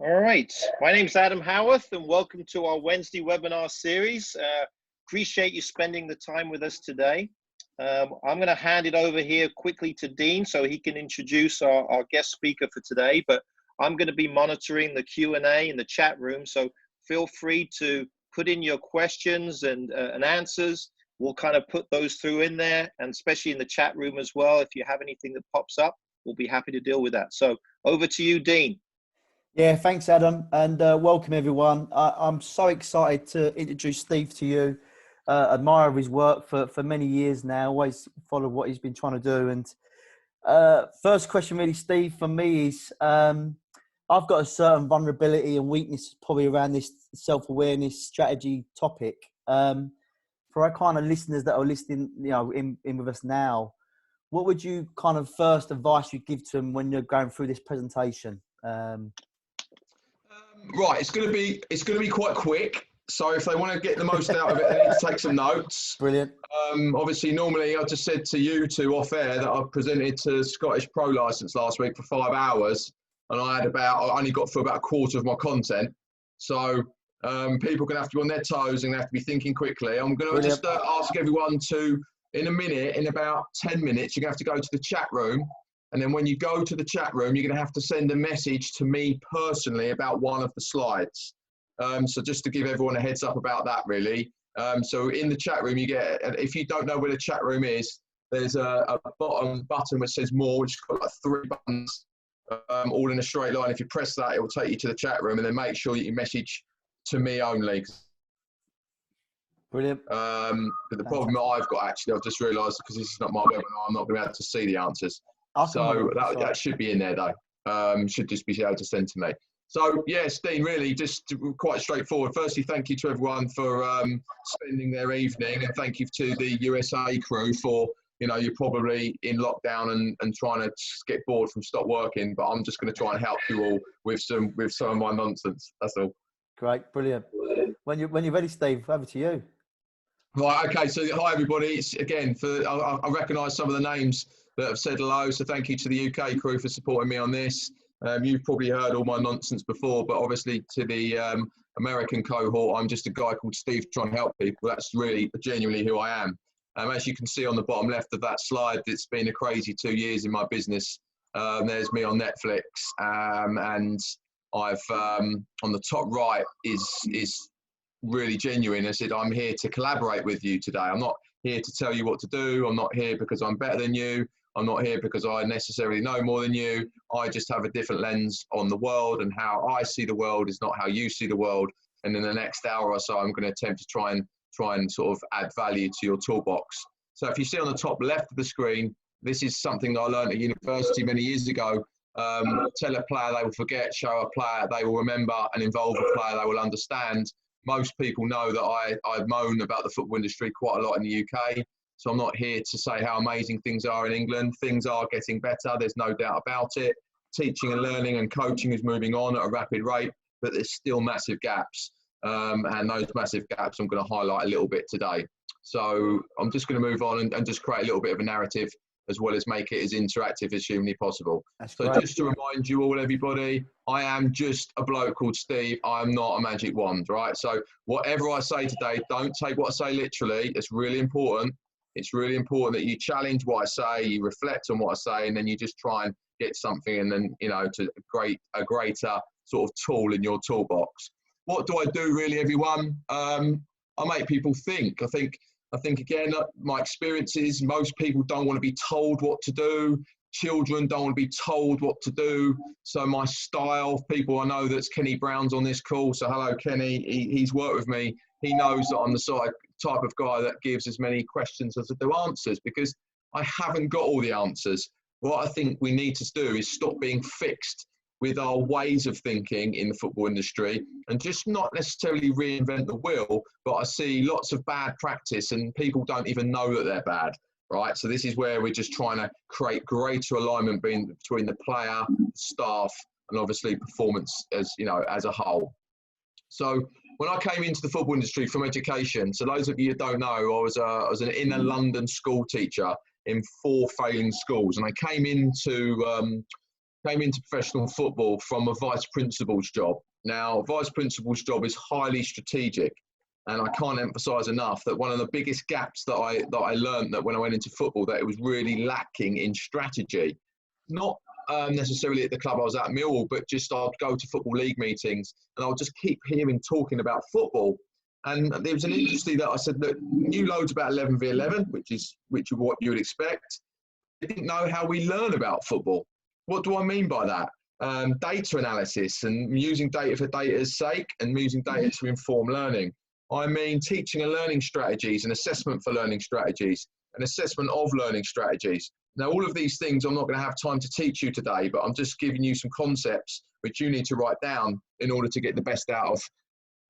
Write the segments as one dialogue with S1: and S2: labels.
S1: All right, my name's Adam Howarth and welcome to our Wednesday webinar series. Appreciate you spending the time with us today. I'm going to hand it over here quickly to Dean so he can introduce our guest speaker for today, but I'm going to be monitoring the Q&A in the chat room, so feel free to put in your questions and answers. We'll kind of put those through in there, and especially in the chat room as well. If you have anything that pops up, we'll be happy to deal with that. So over to you, Dean.
S2: Yeah, thanks, Adam, and welcome everyone. I'm so excited to introduce Steve to you. Admire his work for many years now. Always follow what he's been trying to do. And first question, really, Steve, for me is I've got a certain vulnerability and weakness probably around this self-awareness strategy topic. For our kind of listeners that are listening, in with us now, what would you kind of first advice you give to them when you're going through this presentation?
S3: Right, it's going to be quite quick. So if they want to get the most out of it, they need to take some notes.
S2: Brilliant.
S3: Obviously, normally I just said to you two off air that I presented to Scottish Pro Licence last week for 5 hours, and I only got through about a quarter of my content. So people are going to have to be on their toes and have to be thinking quickly. I'm going to just ask everyone to, in about 10 minutes, you're going to have to go to the chat room. And then when you go to the chat room, you're going to have to send a message to me personally about one of the slides. So just to give everyone a heads up about that, really. So in the chat room, you get, if you don't know where the chat room is, there's a bottom button which says more, which has got like 3 buttons, all in a straight line. If you press that, it will take you to the chat room, and then make sure that you message to me only.
S2: Brilliant.
S3: But the problem that I've got, actually, I've just realised, because this is not my webinar, I'm not going to be able to see the answers. So that should be in there though. Should just be able to send to me. So yes, Dean, really just quite straightforward. Firstly, thank you to everyone for spending their evening, and thank you to the USA crew for, you're probably in lockdown and trying to get bored from stop working, but I'm just going to try and help you all with some of my nonsense. That's all.
S2: Great, brilliant. When you're ready, Steve, over to you.
S3: Right, okay, so hi everybody. It's, again, I recognise some of the names that have said hello, so thank you to the UK crew for supporting me on this. You've probably heard all my nonsense before, but obviously to the American cohort, I'm just a guy called Steve trying to help people. That's really genuinely who I am. As you can see on the bottom left of that slide, it's been a crazy 2 years in my business. There's me on Netflix, and I've on the top right is really genuine. I said, I'm here to collaborate with you today. I'm not here to tell you what to do. I'm not here because I'm better than you. I'm not here because I necessarily know more than you. I just have a different lens on the world, and how I see the world is not how you see the world. And in the next hour or so, I'm going to attempt to try and sort of add value to your toolbox. So if you see on the top left of the screen, this is something that I learned at university many years ago. Tell a player they will forget, show a player they will remember, and involve a player they will understand. Most people know that I moan about the football industry quite a lot in the UK. So I'm not here to say how amazing things are in England. Things are getting better. There's no doubt about it. Teaching and learning and coaching is moving on at a rapid rate, but there's still massive gaps. And those massive gaps I'm going to highlight a little bit today. So I'm just going to move on and just create a little bit of a narrative, as well as make it as interactive as humanly possible. So just to remind you all, everybody, I am just a bloke called Steve. I'm not a magic wand, right? So whatever I say today, don't take what I say literally. It's really important. It's really important that you challenge what I say, you reflect on what I say, and then you just try and get something, and then, to a greater sort of tool in your toolbox. What do I do, really, everyone? I make people think. I think again, my experience is most people don't want to be told what to do. Children don't want to be told what to do. So my style, people I know, that's Kenny Brown's on this call. So hello, Kenny. He's worked with me. He knows that I'm the type of guy that gives as many questions as I do answers, because I haven't got all the answers. What I think we need to do is stop being fixed with our ways of thinking in the football industry, and just not necessarily reinvent the wheel, but I see lots of bad practice and people don't even know that they're bad, right? So this is where we're just trying to create greater alignment between the player, staff, and obviously performance as a whole. So when I came into the football industry from education, so those of you who don't know, I was an inner London school teacher in 4 failing schools, and I came into came into professional football from a vice principal's job. Now, vice principal's job is highly strategic, and I can't emphasise enough that one of the biggest gaps that I learned that when I went into football, that it was really lacking in strategy. Not necessarily at the club I was at Millwall, but just I'd go to football league meetings and I'll just keep hearing talking about football. And there was an industry that I said that knew loads about 11v11, which is what you would expect. They didn't know how we learn about football. What do I mean by that? Data analysis and using data for data's sake and using data to inform learning. I mean teaching and learning strategies and assessment for learning strategies and assessment of learning strategies. Now, all of these things I'm not going to have time to teach you today, but I'm just giving you some concepts which you need to write down in order to get the best out of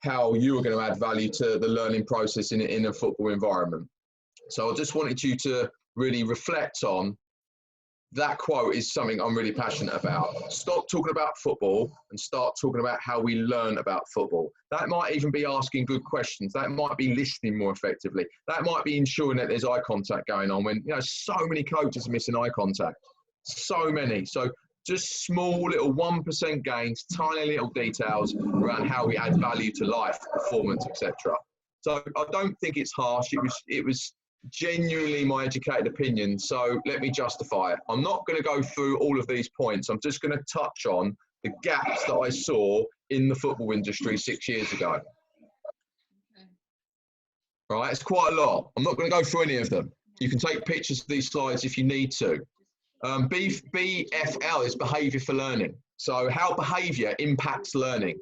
S3: how you are going to add value to the learning process in a football environment. So I just wanted you to really reflect on that quote is something I'm really passionate about. Stop talking about football and start talking about how we learn about football. That might even be asking good questions. That might be listening more effectively. That might be ensuring that there's eye contact going on when, so many coaches are missing eye contact. So many. So just small little 1% gains, tiny little details around how we add value to life, performance, etc. So I don't think it's harsh. It was genuinely my educated opinion, so let me justify it. I'm not going to go through all of these points. I'm just going to touch on the gaps that I saw in the football industry 6 years ago. Right, it's quite a lot. I'm not going to go through any of them. You can take pictures of these slides if you need to. BFL is behaviour for learning. So how behaviour impacts learning.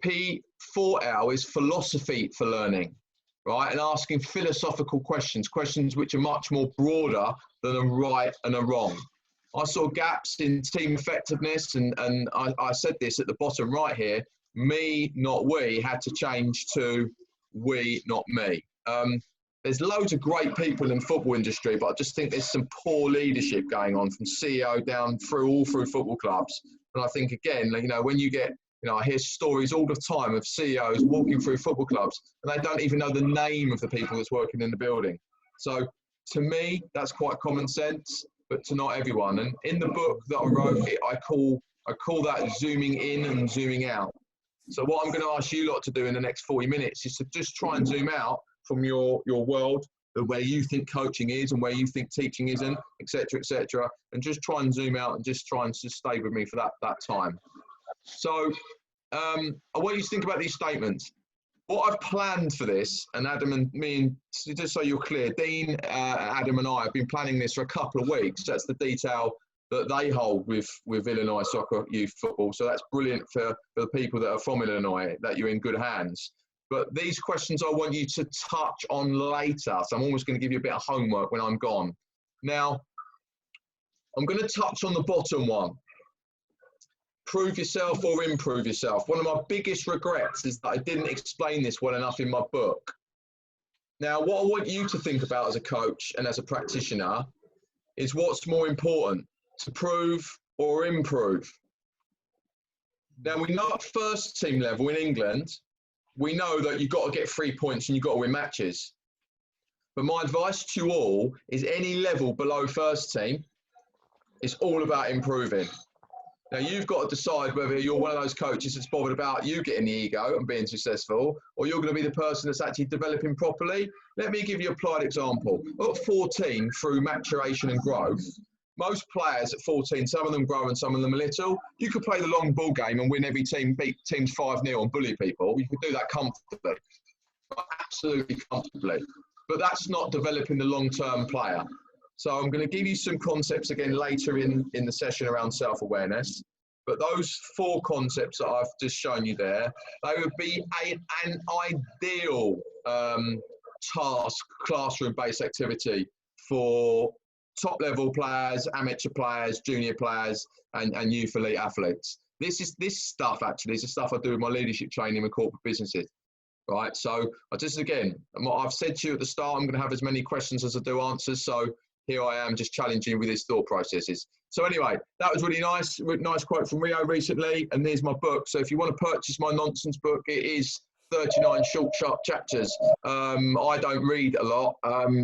S3: P4L is philosophy for learning. Right, and asking philosophical questions which are much more broader than a right and a wrong. I saw gaps in team effectiveness, and I said this at the bottom right here, me, not we, had to change to we, not me. There's loads of great people in the football industry, but I just think there's some poor leadership going on from CEO down all through football clubs. And I think, again, when you get, I hear stories all the time of CEOs walking through football clubs and they don't even know the name of the people that's working in the building. So to me, that's quite common sense, but to not everyone. And in the book that I wrote, I call that zooming in and zooming out. So what I'm going to ask you lot to do in the next 40 minutes is to just try and zoom out from your world, where you think coaching is and where you think teaching isn't, etc., and just try and zoom out and just try and just stay with me for that time. So I want you to think about these statements. What I've planned for this, and Adam and me, and just so you're clear, Dean, Adam and I have been planning this for a couple of weeks. That's the detail that they hold with Illinois Soccer Youth Football. So that's brilliant for the people that are from Illinois, that you're in good hands. But these questions I want you to touch on later. So I'm almost going to give you a bit of homework when I'm gone. Now, I'm going to touch on the bottom one. Prove yourself or improve yourself. One of my biggest regrets is that I didn't explain this well enough in my book. Now, what I want you to think about as a coach and as a practitioner is what's more important, to prove or improve. Now, we know at first team level in England, we know that you've got to get 3 points and you've got to win matches. But my advice to you all is any level below first team, it's all about improving. Now, you've got to decide whether you're one of those coaches that's bothered about you getting the ego and being successful, or you're going to be the person that's actually developing properly. Let me give you a applied example. At 14, through maturation and growth, most players at 14, some of them grow and some of them a little. You could play the long ball game and win every team, beat teams 5-0 and bully people. You could do that comfortably, absolutely comfortably. But that's not developing the long-term player. So I'm going to give you some concepts again later in the session around self-awareness. But those 4 concepts that I've just shown you there, they would be an ideal task, classroom-based activity for top-level players, amateur players, junior players, and youth elite athletes. This stuff actually is the stuff I do with my leadership training with corporate businesses. Right. So I've said to you at the start, I'm going to have as many questions as I do answers. So here I am just challenging with his thought processes. So anyway, that was really nice. Nice quote from Rio recently. And there's my book. So if you want to purchase my nonsense book, it is 39 short, sharp chapters. I don't read a lot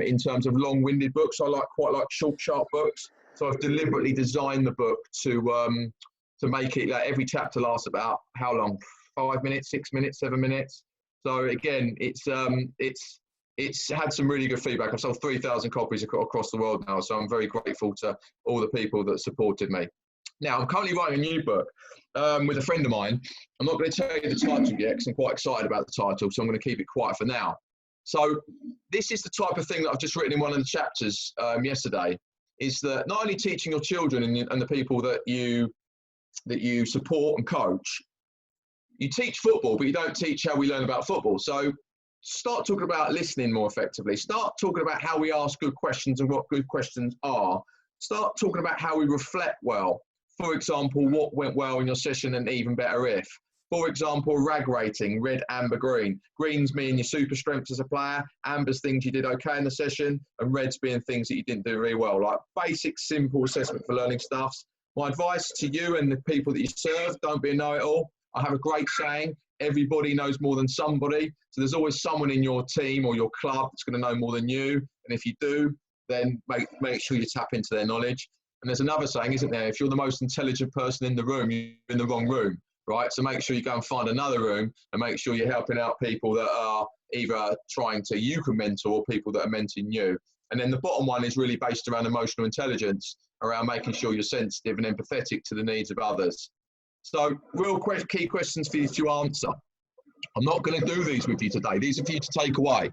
S3: in terms of long-winded books. I quite like short, sharp books. So I've deliberately designed the book to make it, like, every chapter lasts about how long? 5 minutes, 6 minutes, 7 minutes. So again, it's had some really good feedback. I've sold 3,000 copies across the world now, so I'm very grateful to all the people that supported me. Now, I'm currently writing a new book with a friend of mine. I'm not going to tell you the title yet because I'm quite excited about the title, so I'm going to keep it quiet for now. So this is the type of thing that I've just written in one of the chapters yesterday, is that not only teaching your children and the people that you support and coach, you teach football, but you don't teach how we learn about football. So start talking about listening more effectively. Start talking about how we ask good questions and what good questions are. Start talking about how we reflect well. For example, what went well in your session and even better if. For example, RAG rating, red, amber, green. Green's mean your super strengths as a player, amber's things you did okay in the session, and red's being things that you didn't do very well. Like basic, simple assessment for learning stuffs. My advice to you and the people that you serve, don't be a know-it-all. I have a great saying, everybody knows more than somebody. So there's always someone in your team or your club that's going to know more than you. And if you do, then make sure you tap into their knowledge. And there's another saying, isn't there? If you're the most intelligent person in the room, you're in the wrong room, right? So make sure you go and find another room and make sure you're helping out people that are either you can mentor or people that are mentoring you. And then the bottom one is really based around emotional intelligence, around making sure you're sensitive and empathetic to the needs of others. So real key questions for you to answer. I'm not going to do these with you today. These are for you to take away.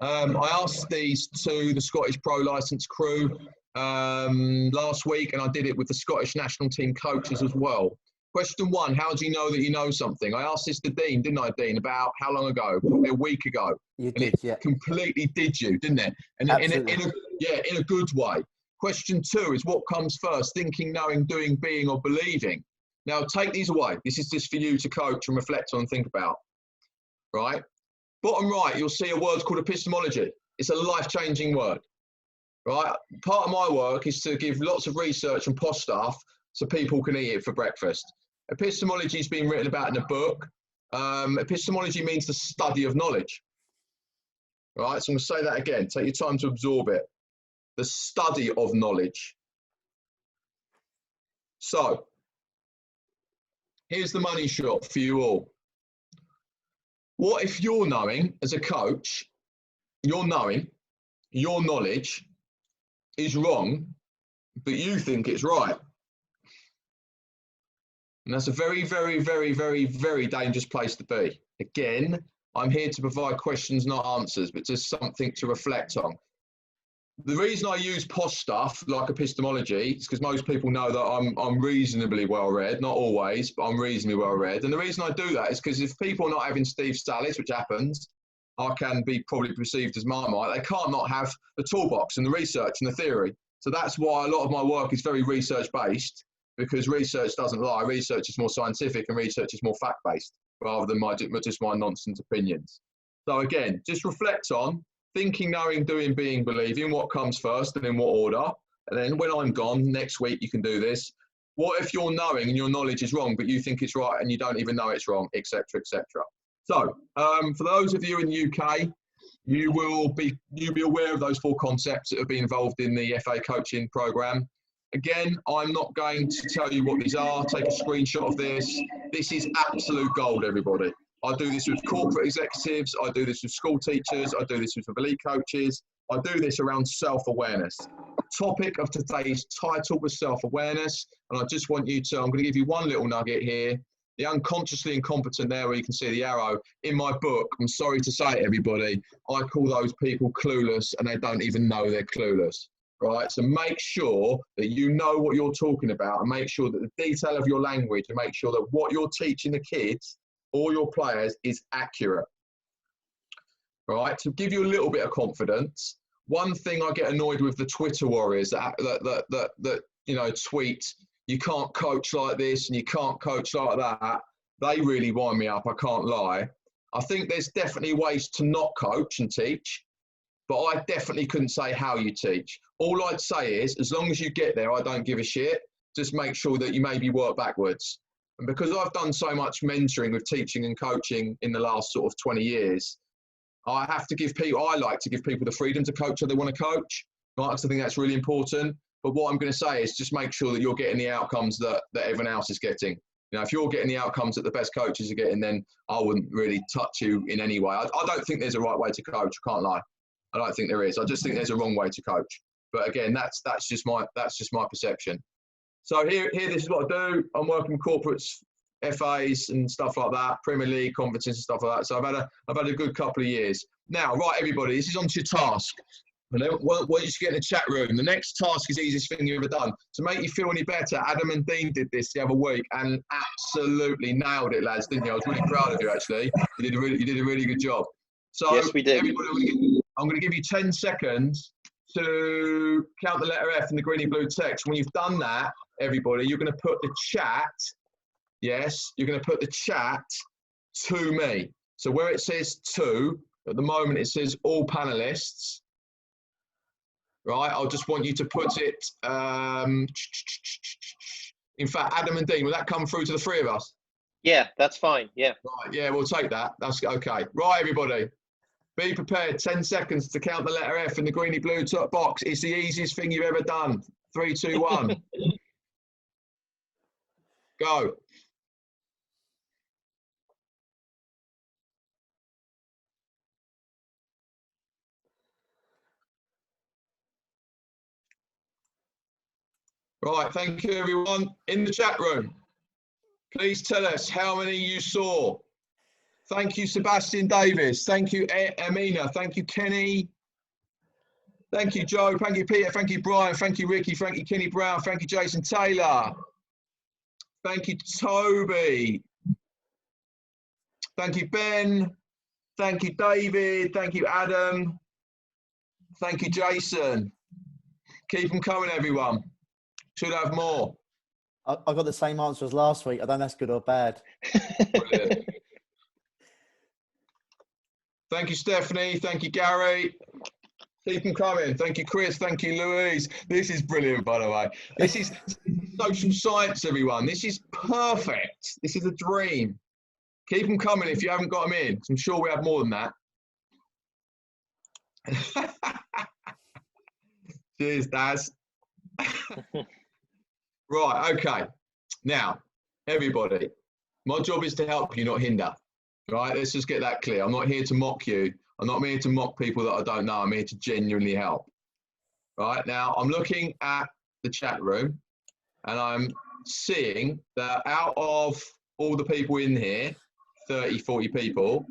S3: I asked these to the Scottish Pro Licence crew last week, and I did it with the Scottish national team coaches as well. Question 1, how do you know that you know something? I asked this to Dean, didn't I, Dean, about how long ago? Probably a week ago.
S2: You
S3: and
S2: did,
S3: it
S2: yeah.
S3: Completely did you, didn't it? And in a good way. Question 2 is what comes first, thinking, knowing, doing, being, or believing? Now, take these away. This is just for you to coach and reflect on and think about, right? Bottom right, you'll see a word called epistemology. It's a life-changing word, right? Part of my work is to give lots of research and post stuff so people can eat it for breakfast. Epistemology has been written about in a book. Epistemology means the study of knowledge, right? So I'm going to say that again. Take your time to absorb it. The study of knowledge. So, here's the money shot for you all. What if you're knowing, as a coach, your knowledge is wrong, but you think it's right? And that's a very, very, very, very, very dangerous place to be. Again, I'm here to provide questions, not answers, but just something to reflect on. The reason I use posh stuff like epistemology is because most people know that I'm reasonably well read, not always, but I'm reasonably well read. And the reason I do that is because if people are not having Steve Sallis, which happens, I can be probably perceived as Marmite, they can't not have the toolbox and the research and the theory. So that's why a lot of my work is very research based, because research doesn't lie. Research is more scientific and research is more fact based rather than just my nonsense opinions. So again, just reflect on thinking, knowing, doing, being, believing, what comes first and in what order. And then when I'm gone, next week you can do this. What if you're knowing and your knowledge is wrong, but you think it's right and you don't even know it's wrong, etc., etc. So for those of you in the UK, you'll be aware of those 4 concepts that have been involved in the FA coaching program. Again, I'm not going to tell you what these are. Take a screenshot of this. This is absolute gold, everybody. I do this with corporate executives. I do this with school teachers. I do this with elite coaches. I do this around self-awareness. The topic of today's title was self-awareness. And I just want you to, I'm going to give you one little nugget here. The unconsciously incompetent there where you can see the arrow. In my book, I'm sorry to say it, everybody, I call those people clueless and they don't even know they're clueless. Right, so make sure that you know what you're talking about and make sure that the detail of your language and make sure that what you're teaching the kids or your players is accurate. Right, to give you a little bit of confidence, one thing I get annoyed with the Twitter warriors that tweet, you can't coach like this and you can't coach like that. They really wind me up, I can't lie. I think there's definitely ways to not coach and teach, but I definitely couldn't say how you teach. All I'd say is, as long as you get there, I don't give a shit. Just make sure that you maybe work backwards. And because I've done so much mentoring with teaching and coaching in the last sort of 20 years, I like to give people the freedom to coach how they want to coach. Right? So I think that's really important. But what I'm going to say is just make sure that you're getting the outcomes that everyone else is getting. You know, if you're getting the outcomes that the best coaches are getting, then I wouldn't really touch you in any way. I don't think there's a right way to coach. I can't lie. I don't think there is. I just think there's a wrong way to coach. But again, that's just my perception. So here, this is what I do. I'm working with corporates, FAs, and stuff like that, Premier League conferences and stuff like that. So I've had a good couple of years. Now, right, everybody, this is onto your task. And then once you get in the chat room, the next task is the easiest thing you've ever done. To make you feel any better, Adam and Dean did this the other week and absolutely nailed it, lads, didn't you? I was really proud of you, actually. You did a really good job. So
S1: yes, we did.
S3: Everybody, I'm going to give you 10 seconds to count the letter F in the greeny blue text. When you've done that, everybody, you're going to put the chat, yes, you're going to put the chat to me. So where it says to, at the moment it says all panelists. Right, I'll just want you to put it, in fact, Adam and Dean, will that come through to the three of us?
S1: Yeah, that's fine, yeah.
S3: Right, yeah, we'll take that. That's okay. Right, everybody, be prepared. 10 seconds to count the letter F in the greeny blue top box. It's the easiest thing you've ever done. 3, 2, 1. Go. Right, thank you everyone. In the chat room, please tell us how many you saw. Thank you, Sebastian Davis. Thank you, Amina. Thank you, Kenny. Thank you, Joe. Thank you, Peter. Thank you, Brian. Thank you, Ricky. Thank you, Kenny Brown. Thank you, Jason Taylor. Thank you, Toby. Thank you, Ben. Thank you, David. Thank you, Adam. Thank you, Jason. Keep them coming, everyone. Should have more.
S2: I got the same answer as last week. I don't know if that's good or bad.
S3: Brilliant. Thank you, Stephanie. Thank you, Gary. Keep them coming. Thank you, Chris. Thank you, Louise. This is brilliant, by the way. This is social science, everyone. This is perfect. This is a dream. Keep them coming if you haven't got them in. I'm sure we have more than that. Cheers, Daz. Right, okay. Now, everybody, my job is to help you, not hinder. Right, let's just get that clear. I'm not here to mock you. I'm not here to mock people that I don't know. I'm here to genuinely help. Right, now, I'm looking at the chat room and I'm seeing that out of all the people in here, 30, 40 people,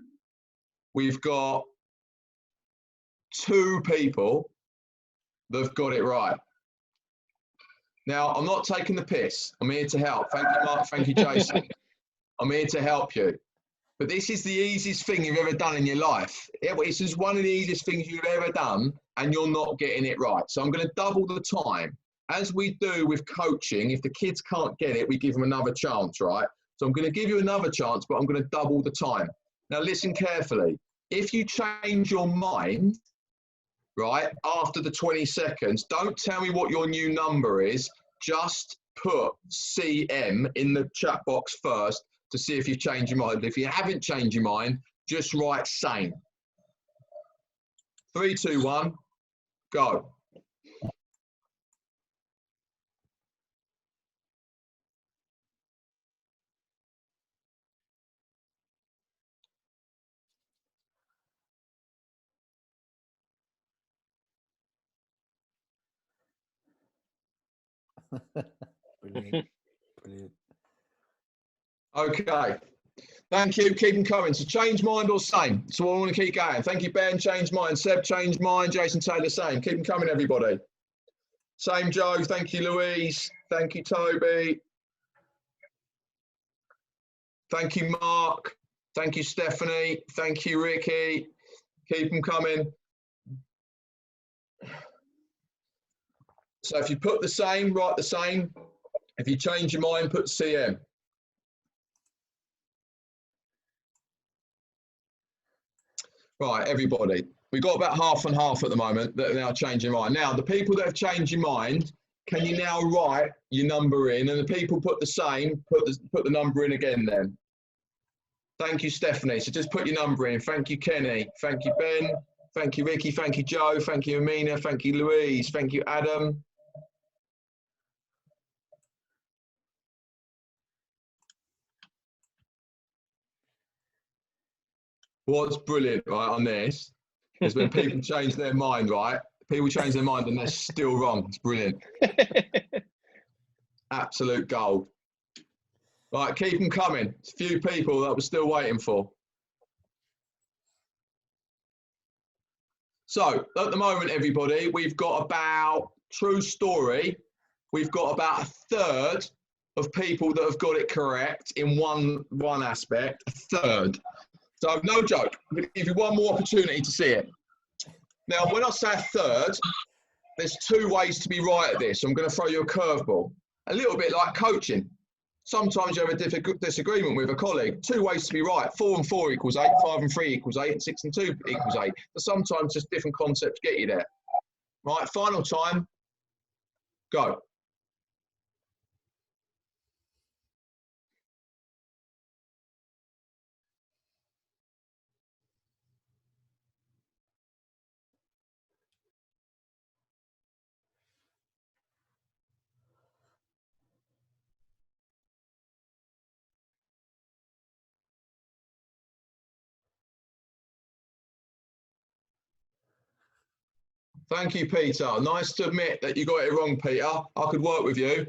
S3: we've got 2 people that have got it right. Now, I'm not taking the piss. I'm here to help. Thank you, Mark. Thank you, Jason. I'm here to help you. But this is the easiest thing you've ever done in your life. This is one of the easiest things you've ever done, and you're not getting it right. So I'm going to double the time. As we do with coaching, if the kids can't get it, we give them another chance, right? So I'm going to give you another chance, but I'm going to double the time. Now, listen carefully. If you change your mind, right, after the 20 seconds, don't tell me what your new number is. Just put CM in the chat box first to see if you've changed your mind. If you haven't changed your mind, just write same. 3, 2, 1, go.
S2: Brilliant. Brilliant.
S3: Okay. Thank you. Keep them coming. So change mind or same. So I want to keep going. Thank you, Ben. Change mind. Seb, change mind. Jason Taylor, same. Keep them coming, everybody. Same, Joe. Thank you, Louise. Thank you, Toby. Thank you, Mark. Thank you, Stephanie. Thank you, Ricky. Keep them coming. So if you put the same, write the same. If you change your mind, put CM. Right, everybody. We've got about half and half at the moment that are now changing mind. Now, the people that have changed your mind, can you now write your number in? And the people put the same, put the number in again then. Thank you, Stephanie. So just put your number in. Thank you, Kenny. Thank you, Ben. Thank you, Ricky. Thank you, Joe. Thank you, Amina. Thank you, Louise. Thank you, Adam. What's brilliant, right, on this is when people change their mind, right? People change their mind and they're still wrong. It's brilliant. Absolute gold. Right, keep them coming. It's a few people that we're still waiting for. So, at the moment, everybody, we've got about, true story, we've got about a third of people that have got it correct in one aspect. A third. So, no joke. I'm going to give you one more opportunity to see it. Now, when I say a third, there's two ways to be right at this. I'm going to throw you a curveball. A little bit like coaching. Sometimes you have a disagreement with a colleague. Two ways to be right. 4 and 4 equals 8. 5 and 3 equals 8. And 6 and 2 equals 8. But sometimes just different concepts get you there. Right, final time. Go. Thank you, Peter. Nice to admit that you got it wrong, Peter. I could work with you.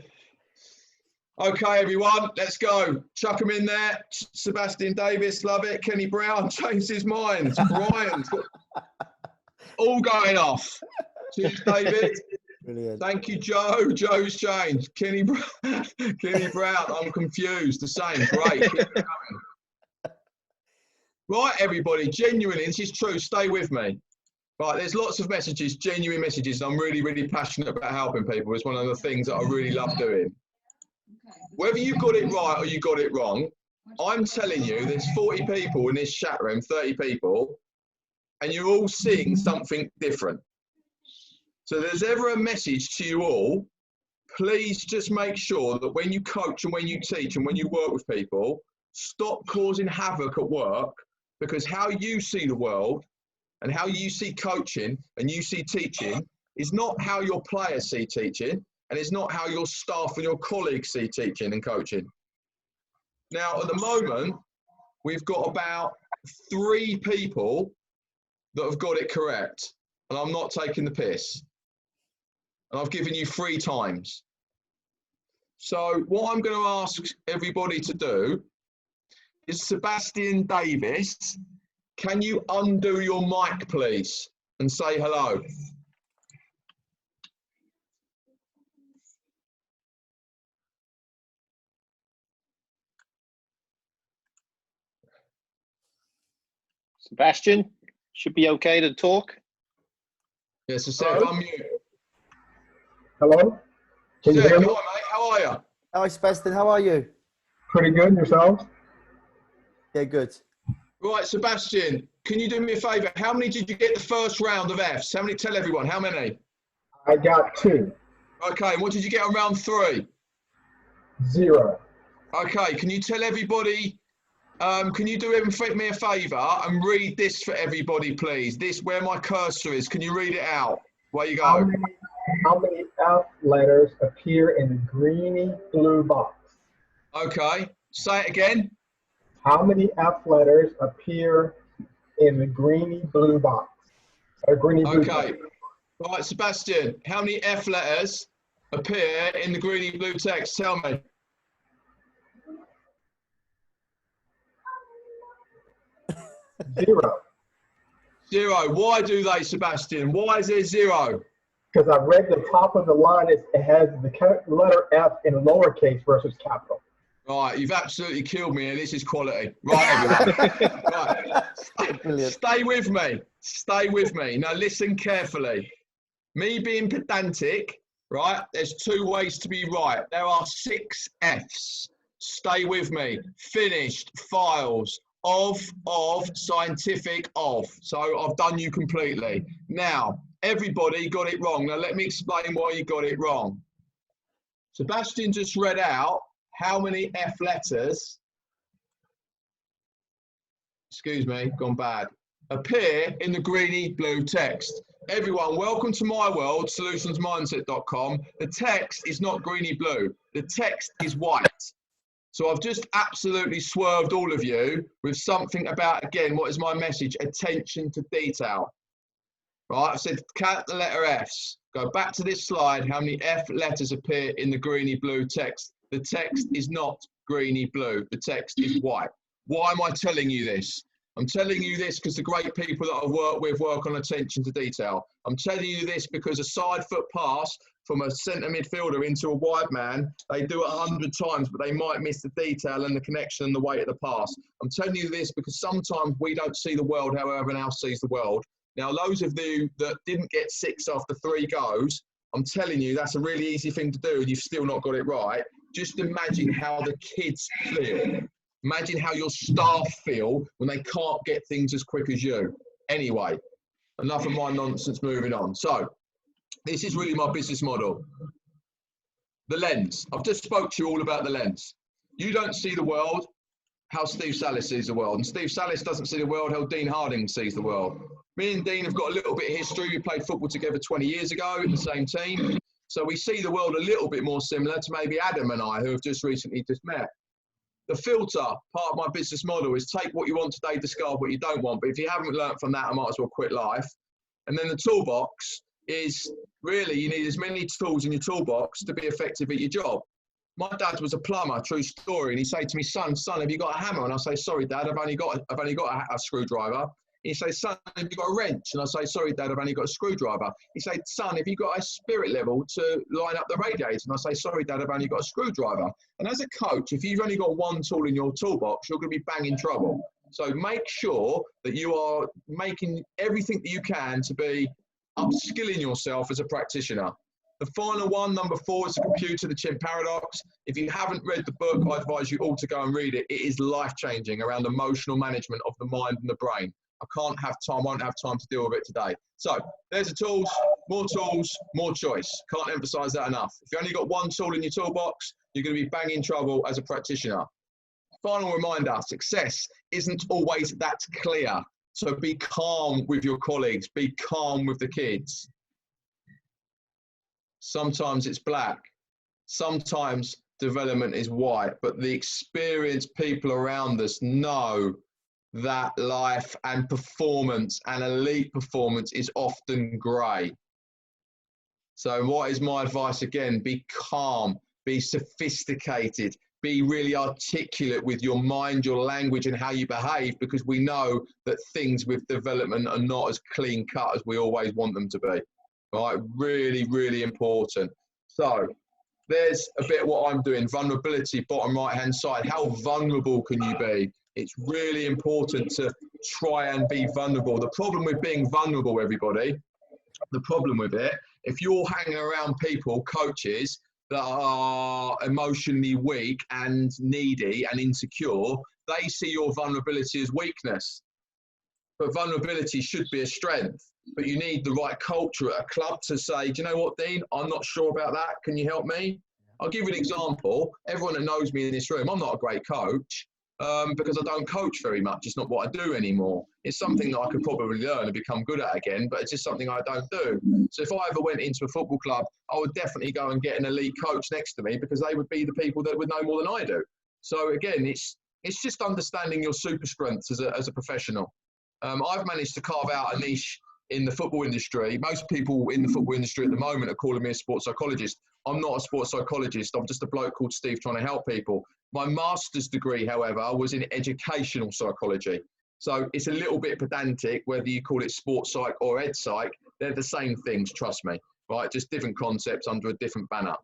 S3: Okay, everyone, let's go. Chuck them in there. Sebastian Davis, love it. Kenny Brown changed his mind. Brian, all going off. Cheers, David.
S2: Brilliant.
S3: Thank you, Joe. Joe's changed. Kenny Brown, I'm confused. The same. Great. Keep it coming. Right, everybody, genuinely, this is true. Stay with me. Right, there's lots of messages, genuine messages. I'm really, really passionate about helping people. It's one of the things that I really love doing. Whether you got it right or you got it wrong, I'm telling you, there's 40 people in this chat room, 30 people, and you're all seeing something different. So there's ever a message to you all, please just make sure that when you coach and when you teach and when you work with people, stop causing havoc at work, because how you see the world and how you see coaching and you see teaching is not how your players see teaching, and it's not how your staff and your colleagues see teaching and coaching. Now, at the moment, we've got about 3 people that have got it correct, and I'm not taking the piss. And I've given you 3 times. So what I'm going to ask everybody to do is, Sebastian Davis, can you undo your mic, please, and say hello?
S1: Sebastian, should be okay to talk.
S3: Yes, so Seb, unmute.
S4: Hello? Can you
S3: Seb,
S4: hear
S3: hi,
S4: me?
S3: mate. How are you?
S2: Hi, Sebastian. How are you?
S4: Pretty good, yourselves?
S2: Yeah, good.
S3: Right, Sebastian, can you do me a favour? How many did you get the first round of Fs? How many? Tell everyone. How many?
S4: I got 2.
S3: Okay, and what did you get on round 3?
S4: 0.
S3: Okay, can you tell everybody, can you do me a favour and read this for everybody, please? This, where my cursor is, can you read it out? Where you go?
S4: How many F letters appear in the greeny blue box?
S3: Okay, say it again.
S4: How many F letters appear in the greeny blue box? Greeny blue
S3: Okay,
S4: box.
S3: right, Sebastian, how many F letters appear in the greeny blue text? Tell me.
S4: 0.
S3: 0. Why do they, Sebastian? Why is there 0?
S4: Because I read the top of the line, it has the letter F in lowercase versus capital.
S3: Right, you've absolutely killed me, and this is quality. Right, everyone. Right, stay with me. Stay with me. Now, listen carefully. Me being pedantic, right, there's 2 ways to be right. There are 6 Fs. Stay with me. Finished, files, of, scientific, of. So I've done you completely. Now, everybody got it wrong. Now, let me explain why you got it wrong. Sebastian just read out how many F letters, excuse me, gone bad, appear in the greeny blue text. Everyone, welcome to my world, solutionsmindset.com. The text is not greeny blue. The text is white. So I've just absolutely swerved all of you with something about, again, what is my message? Attention to detail. Right, I've said count the letter Fs. Go back to this slide, how many F letters appear in the greeny blue text. The text is not greeny blue, the text is white. Why am I telling you this? I'm telling you this because the great people that I've worked with work on attention to detail. I'm telling you this because a side foot pass from a centre midfielder into a wide man, they do it 100 times, but they might miss the detail and the connection and the weight of the pass. I'm telling you this because sometimes we don't see the world how everyone else sees the world. Now, those of you that didn't get 6 after 3 goes, I'm telling you, that's a really easy thing to do and you've still not got it right. Just imagine how the kids feel. Imagine how your staff feel when they can't get things as quick as you. Anyway, enough of my nonsense, moving on. So, this is really my business model. The lens. I've just spoke to you all about the lens. You don't see the world how Steve Sallis sees the world. And Steve Sallis doesn't see the world how Dean Harding sees the world. Me and Dean have got a little bit of history. We played football together 20 years ago in the same team. So we see the world a little bit more similar to maybe Adam and I, who have just recently met. The filter, part of my business model, is take what you want today, discard what you don't want. But if you haven't learnt from that, I might as well quit life. And then the toolbox is really, you need as many tools in your toolbox to be effective at your job. My dad was a plumber, true story, and he'd say to me, son, have you got a hammer? And I say, sorry, Dad, I've only got a screwdriver. He'd say, son, have you got a wrench? And I say, sorry, Dad, I've only got a screwdriver. He'd say, son, have you got a spirit level to line up the radiator? And I say, sorry, Dad, I've only got a screwdriver. And as a coach, if you've only got one tool in your toolbox, you're going to be banging trouble. So make sure that you are making everything that you can to be upskilling yourself as a practitioner. The final one, number 4, is the computer, the chin paradox. If you haven't read the book, I advise you all to go and read it. It is life-changing around emotional management of the mind and the brain. I won't have time to deal with it today. So there's the tools, more choice. Can't emphasize that enough. If you only got one tool in your toolbox, you're going to be banging trouble as a practitioner. Final reminder, success isn't always that clear. So be calm with your colleagues, be calm with the kids. Sometimes it's black, sometimes development is white, but the experienced people around us know that life and performance and elite performance is often grey. So what is my advice again? Be calm, be sophisticated, be really articulate with your mind, your language and how you behave, because we know that things with development are not as clean cut as we always want them to be. Right, really, really important. So there's a bit of what I'm doing. Vulnerability, bottom right-hand side. How vulnerable can you be? It's really important to try and be vulnerable. The problem with being vulnerable, everybody, the problem with it, if you're hanging around people, coaches, that are emotionally weak and needy and insecure, they see your vulnerability as weakness. But vulnerability should be a strength. But you need the right culture at a club to say, do you know what, Dean? I'm not sure about that. Can you help me? I'll give you an example. Everyone that knows me in this room, I'm not a great coach because I don't coach very much. It's not what I do anymore. It's something that I could probably learn and become good at again, but it's just something I don't do. So if I ever went into a football club, I would definitely go and get an elite coach next to me because they would be the people that would know more than I do. So again, it's just understanding your super strengths as a professional. I've managed to carve out a niche in the football industry. Most people in the football industry at the moment are calling me a sports psychologist. I'm not a sports psychologist. I'm just a bloke called Steve trying to help people. My master's degree, however, was in educational psychology. So it's a little bit pedantic, whether you call it sports psych or ed psych. They're the same things, trust me, right? Just different concepts under a different banner.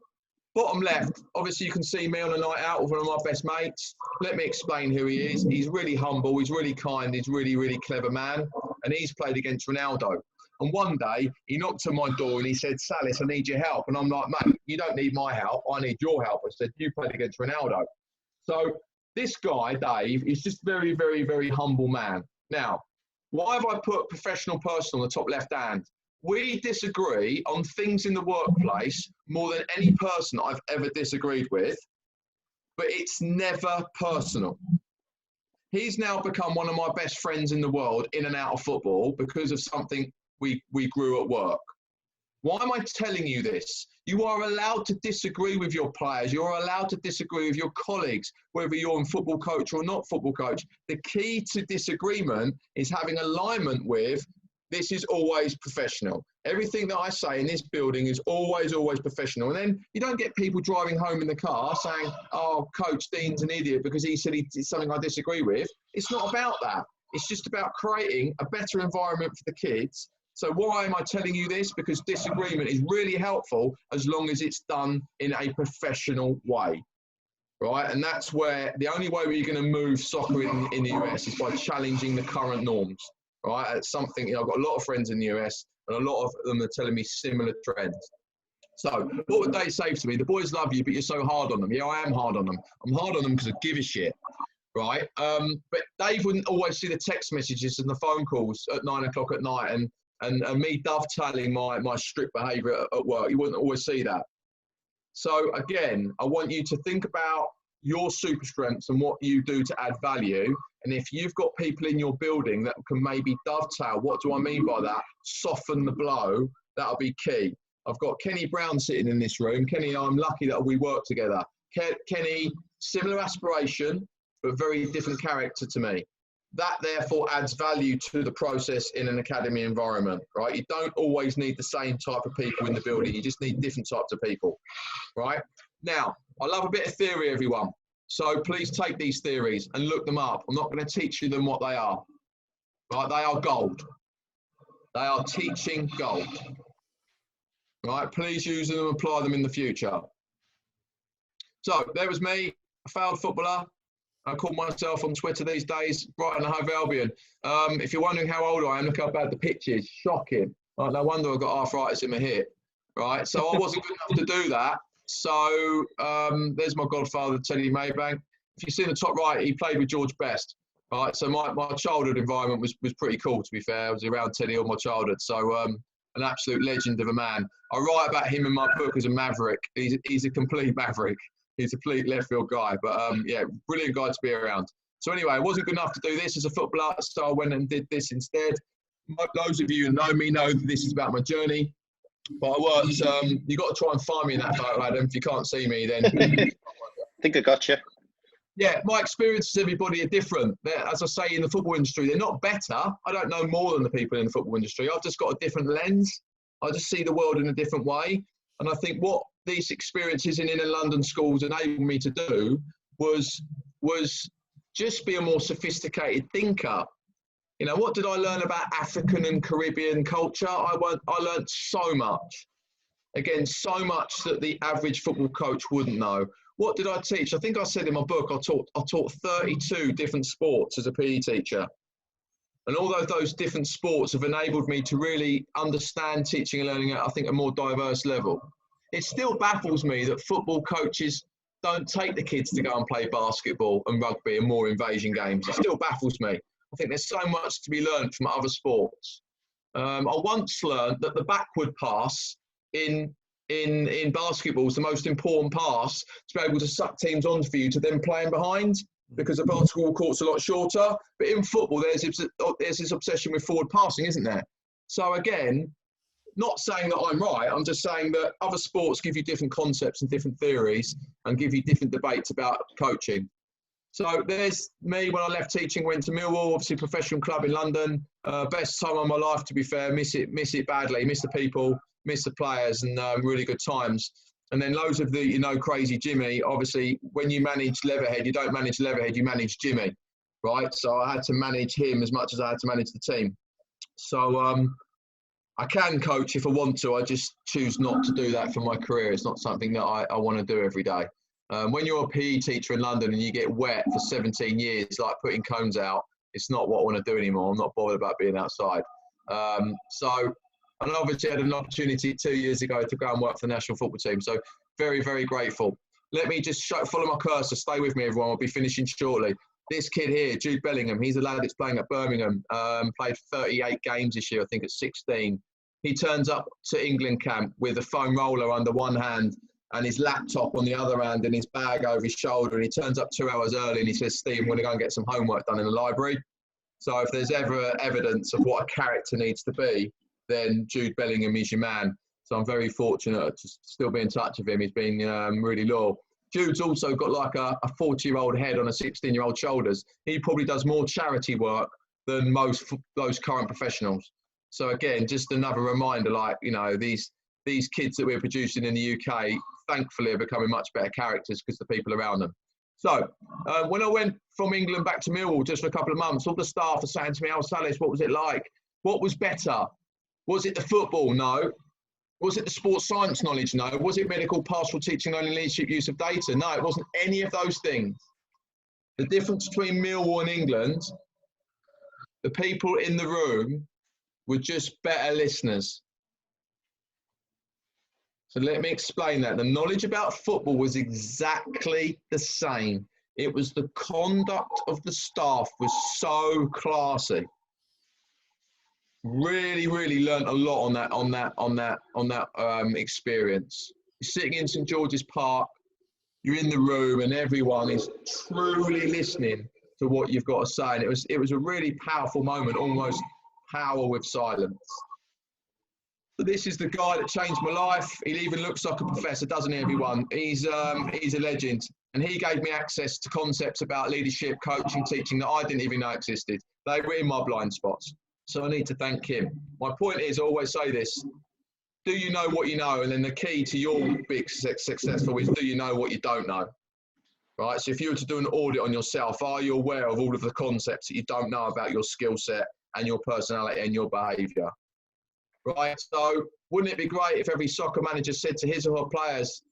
S3: Bottom left, obviously you can see me on a night out with one of my best mates. Let me explain who he is. He's really humble, he's really kind, he's really, really clever man. And he's played against Ronaldo. And one day, he knocked on my door and he said, Sallis, I need your help. And I'm like, mate, you don't need my help, I need your help. I said, you played against Ronaldo. So this guy, Dave, is just very, very, very humble man. Now, why have I put professional person on the top left hand? We disagree on things in the workplace more than any person I've ever disagreed with, but it's never personal. He's now become one of my best friends in the world in and out of football because of something we grew at work. Why am I telling you this? You are allowed to disagree with your players. You're allowed to disagree with your colleagues, whether you're a football coach or not football coach. The key to disagreement is having alignment with, this is always professional. Everything that I say in this building is always, always professional. And then you don't get people driving home in the car saying, oh, Coach Dean's an idiot because he said he did something I disagree with. It's not about that. It's just about creating a better environment for the kids. So why am I telling you this? Because disagreement is really helpful as long as it's done in a professional way, right? And that's where the only way we're going to move soccer in the US is by challenging the current norms, right? It's something, you know, I've got a lot of friends in the US and a lot of them are telling me similar trends. So what would they say to me? The boys love you, but you're so hard on them. Yeah, I am hard on them. I'm hard on them because I give a shit. Right, but Dave wouldn't always see the text messages and the phone calls at 9 o'clock at night, and me dovetailing my strict behaviour at work. You wouldn't always see that. So again, I want you to think about your super strengths and what you do to add value. And if you've got people in your building that can maybe dovetail, what do I mean by that? Soften the blow. That'll be key. I've got Kenny Brown sitting in this room. Kenny, I'm lucky that we work together. Kenny, similar aspiration, but very different character to me. That therefore adds value to the process in an academy environment, right? You don't always need the same type of people in the building. You just need different types of people, right? Now, I love a bit of theory, everyone. So please take these theories and look them up. I'm not going to teach you them what they are, right? They are gold. They are teaching gold, right? Please use them and apply them in the future. So there was me, a failed footballer. I call myself on Twitter these days, Brighton and Hove Albion. If you're wondering how old I am, look how bad the pitch is. Shocking. Right, no wonder I've got arthritis in my hip. Right, so I wasn't good enough to do that. So there's my godfather, Teddy Maybank. If you see in the top right, he played with George Best. Right, so my childhood environment was pretty cool, to be fair. I was around Teddy all my childhood. So an absolute legend of a man. I write about him in my book as a maverick. He's a complete maverick. He's a complete left field guy, but yeah, brilliant guy to be around. So anyway, I wasn't good enough to do this as a footballer, so I went and did this instead. Those of you who know me know that this is about my journey. But I worked, you've got to try and find me in that photo, Adam. If you can't see me, then...
S1: I think I got you.
S3: Yeah, my experiences, everybody, are different. As I say, in the football industry, they're not better. I don't know more than the people in the football industry. I've just got a different lens. I just see the world in a different way. And I think what these experiences in inner London schools enabled me to do was just be a more sophisticated thinker. You know, what did I learn about African and Caribbean culture? I learned so much. Again, so much that the average football coach wouldn't know. What did I teach? I think I said in my book, I taught 32 different sports as a PE teacher. And although those different sports have enabled me to really understand teaching and learning at, I think, a more diverse level, it still baffles me that football coaches don't take the kids to go and play basketball and rugby and more invasion games. It still baffles me. I think there's so much to be learned from other sports. I once learned that the backward pass in basketball is the most important pass to be able to suck teams on for you to then play in behind, because the basketball court's a lot shorter. But in football, there's this obsession with forward passing, isn't there? So again, not saying that I'm right, I'm just saying that other sports give you different concepts and different theories and give you different debates about coaching. So there's me when I left teaching, went to Millwall, obviously professional club in London. Best time of my life, to be fair. Miss it badly, miss the people, miss the players, and really good times. And then loads of the, crazy Jimmy. Obviously, when you manage Leatherhead, you don't manage Leatherhead, you manage Jimmy, right? So I had to manage him as much as I had to manage the team. So I can coach if I want to. I just choose not to do that for my career. It's not something that I want to do every day. When you're a PE teacher in London and you get wet for 17 years, like putting cones out, it's not what I want to do anymore. I'm not bothered about being outside. And obviously I had an opportunity 2 years ago to go and work for the national football team. So very, very grateful. Let me just follow my cursor. Stay with me, everyone. I'll be finishing shortly. This kid here, Jude Billingham, he's a lad that's playing at Birmingham, played 38 games this year, I think at 16. He turns up to England camp with a foam roller under one hand and his laptop on the other hand and his bag over his shoulder. And he turns up 2 hours early and he says, Steve, I'm going to go and get some homework done in the library. So if there's ever evidence of what a character needs to be, then Jude Bellingham is your man. So I'm very fortunate to still be in touch with him. He's been really loyal. Jude's also got like a 40-year-old head on a 16-year-old shoulders. He probably does more charity work than most those current professionals. So again, just another reminder, like, you know, these kids that we're producing in the UK, thankfully, are becoming much better characters because of the people around them. So when I went from England back to Millwall just for a couple of months, all the staff are saying to me, "Oh, Sallis, what was it like? What was better? Was it the football? No. Was it the sports science knowledge? No. Was it medical, pastoral teaching, learning, leadership, use of data? No, it wasn't any of those things. The difference between Millwall and England, the people in the room were just better listeners." So let me explain that. The knowledge about football was exactly the same. It was the conduct of the staff was so classy. Really, really learnt a lot on that experience. You're sitting in St George's Park, you're in the room, and everyone is truly listening to what you've got to say. And it was a really powerful moment, almost power with silence. So this is the guy that changed my life. He even looks like a professor, doesn't he, everyone? He's a legend. And he gave me access to concepts about leadership, coaching, teaching that I didn't even know existed. They were in my blind spots. So I need to thank him. My point is, I always say this, do you know what you know? And then the key to your big successful is, do you know what you don't know? Right? So if you were to do an audit on yourself, are you aware of all of the concepts that you don't know about your skill set and your personality and your behaviour? Right, so wouldn't it be great if every soccer manager said to his or her players,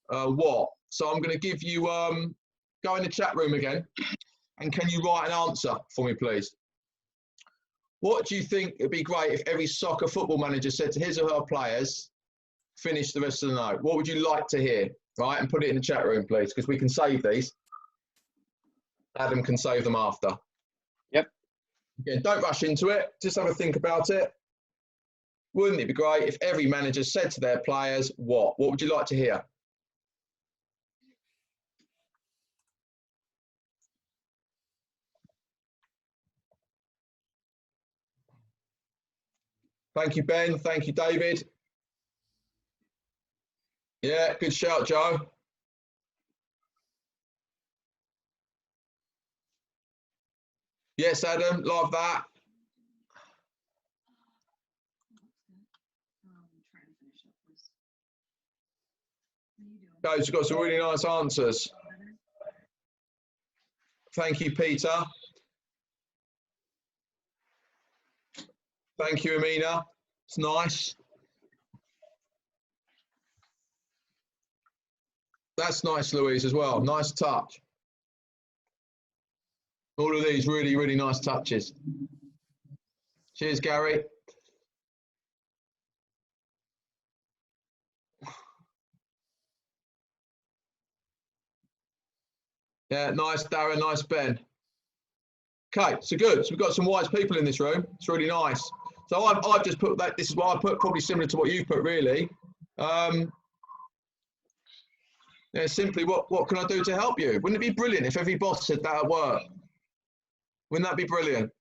S3: what? So I'm going to give you, go in the chat room again, and can you write an answer for me, please? What do you think it'd be great if every soccer football manager said to his or her players, finish the rest of the night? What would you like to hear? Right, and put it in the chat room, please, because we can save these. Adam can save them after.
S1: Yep.
S3: Again, don't rush into it. Just have a think about it. Wouldn't it be great if every manager said to their players, what? What would you like to hear? Thank you, Ben. Thank you, David. Yeah, good shout, Joe. Yes, Adam, love that. Guys, you've got some really nice answers. Thank you, Peter. Thank you, Amina. It's nice. That's nice, Louise, as well. Nice touch. All of these really, really nice touches. Cheers, Gary. Yeah, nice, Darren. Nice, Ben. Okay, so good. So we've got some wise people in this room. It's really nice. So I've just put that. This is what I put, probably similar to what you put, really. Yeah, simply, what can I do to help you? Wouldn't it be brilliant if every boss said that at work? Wouldn't that be brilliant?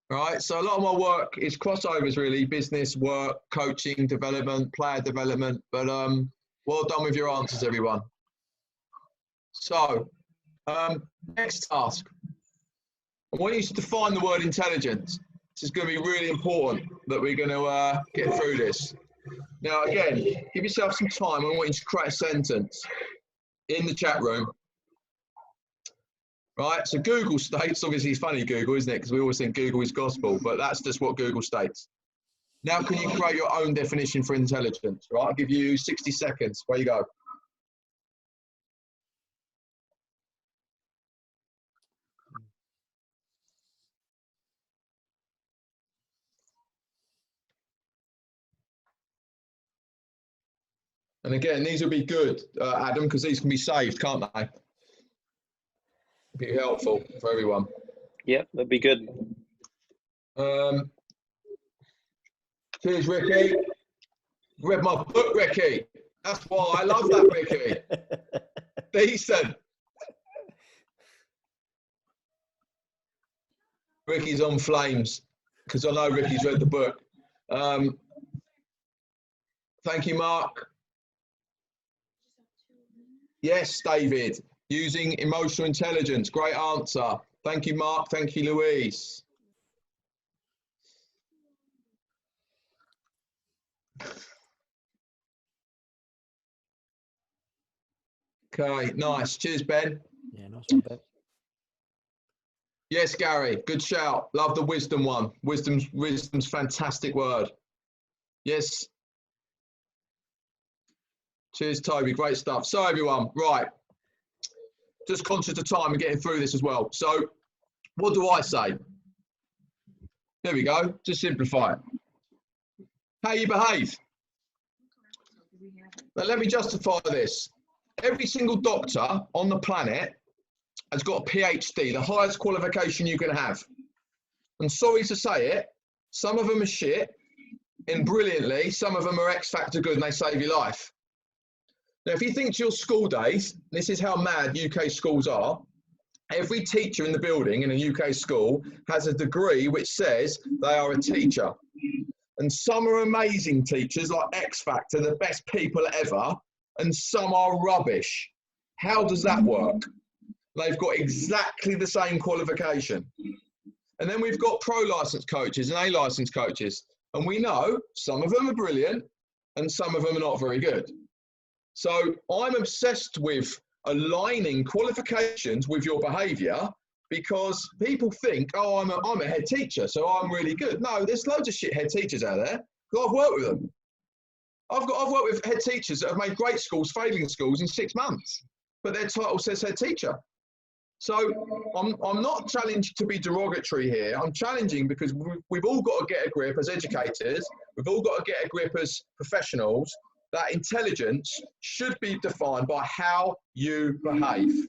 S3: Right. So a lot of my work is crossovers, really: business, work, coaching, development, player development. But well done with your answers, everyone. So next task. I want you to define the word intelligence. This is going to be really important that we're going to get through this. Now, again, give yourself some time. I want you to create a sentence in the chat room. Right, so Google states, obviously it's funny Google, isn't it? Because we always think Google is gospel, but that's just what Google states. Now, can you create your own definition for intelligence? Right, I'll give you 60 seconds. Where you go. And again, these will be good, Adam, because these can be saved, can't they? Be helpful for everyone.
S1: Yeah, that'd be good.
S3: Cheers, Ricky. Read my book, Ricky. That's why I love that, Ricky. Decent. Ricky's on flames because I know Ricky's read the book. Thank you, Mark. Yes, David, using emotional intelligence. Great answer. Thank you, Mark. Thank you, Louise. Okay, nice. Cheers, Ben.
S2: Yeah, nice one, Ben.
S3: Yes, Gary, good shout. Love the wisdom one. Wisdom's fantastic word. Yes. Cheers, Toby. Great stuff. So, everyone, right. Just conscious of time and getting through this as well. So, what do I say? There we go. Just simplify it. How you behave. Now, let me justify this. Every single doctor on the planet has got a PhD, the highest qualification you can have. And sorry to say it, some of them are shit and brilliantly, some of them are X Factor good and they save your life. Now, if you think to your school days, this is how mad UK schools are. Every teacher in the building in a UK school has a degree which says they are a teacher. And some are amazing teachers like X Factor, the best people ever, and some are rubbish. How does that work? They've got exactly the same qualification. And then we've got pro license coaches and A license coaches. And we know some of them are brilliant and some of them are not very good. So I'm obsessed with aligning qualifications with your behaviour because people think, oh, I'm a head teacher, so I'm really good. No, there's loads of shit head teachers out there. I've worked with them. I've worked with head teachers that have made great schools, failing schools in 6 months, but their title says head teacher. So I'm not challenged to be derogatory here. I'm challenging because we've all got to get a grip as educators. We've all got to get a grip as professionals that intelligence should be defined by how you behave.